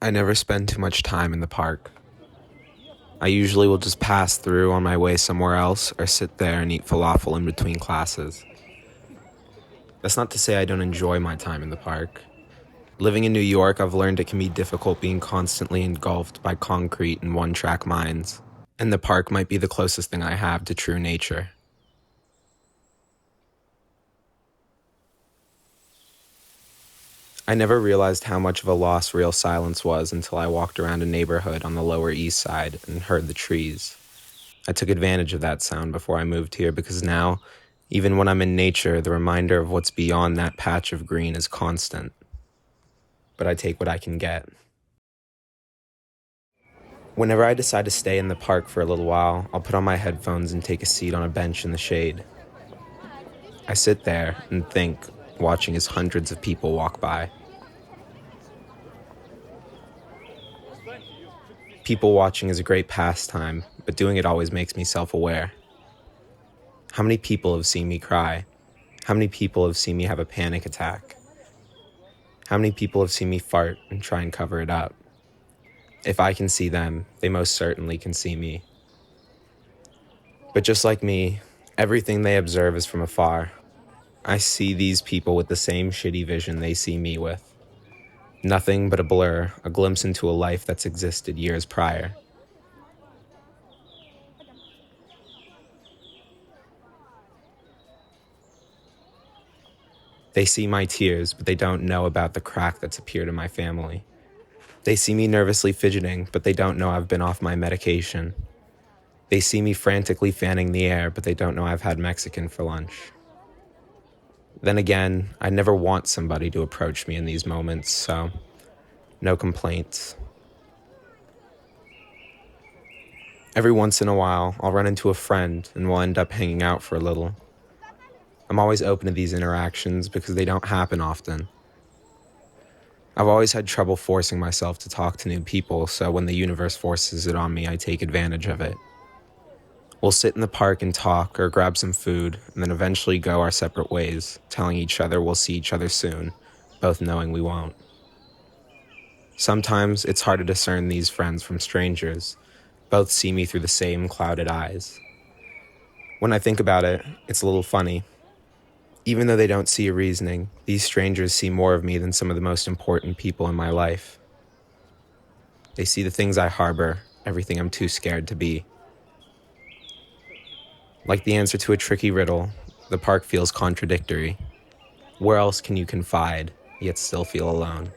I never spend too much time in the park. I usually will just pass through on my way somewhere else or sit there and eat falafel in between classes. That's not to say I don't enjoy my time in the park. Living in New York, I've learned it can be difficult being constantly engulfed by concrete and one-track minds, and the park might be the closest thing I have to true nature. I never realized how much of a loss real silence was until I walked around a neighborhood on the Lower East Side and heard the trees. I took advantage of that sound before I moved here because now, even when I'm in nature, the reminder of what's beyond that patch of green is constant. But I take what I can get. Whenever I decide to stay in the park for a little while, I'll put on my headphones and take a seat on a bench in the shade. I sit there and think, watching as hundreds of people walk by. People watching is a great pastime, but doing it always makes me self-aware. How many people have seen me cry? How many people have seen me have a panic attack? How many people have seen me fart and try and cover it up? If I can see them, they most certainly can see me. But just like me, everything they observe is from afar. I see these people with the same shitty vision they see me with. Nothing but a blur, a glimpse into a life that's existed years prior. They see my tears, but they don't know about the crack that's appeared in my family. They see me nervously fidgeting, but they don't know I've been off my medication. They see me frantically fanning the air, but they don't know I've had Mexican for lunch. Then again, I never want somebody to approach me in these moments, so no complaints. Every once in a while, I'll run into a friend and we'll end up hanging out for a little. I'm always open to these interactions because they don't happen often. I've always had trouble forcing myself to talk to new people, so when the universe forces it on me, I take advantage of it. We'll sit in the park and talk or grab some food, and then eventually go our separate ways, telling each other we'll see each other soon, both knowing we won't. Sometimes it's hard to discern these friends from strangers. Both see me through the same clouded eyes. When I think about it, it's a little funny. Even though they don't see a reasoning, these strangers see more of me than some of the most important people in my life. They see the things I harbor, everything I'm too scared to be. Like the answer to a tricky riddle, the park feels contradictory. Where else can you confide, yet still feel alone?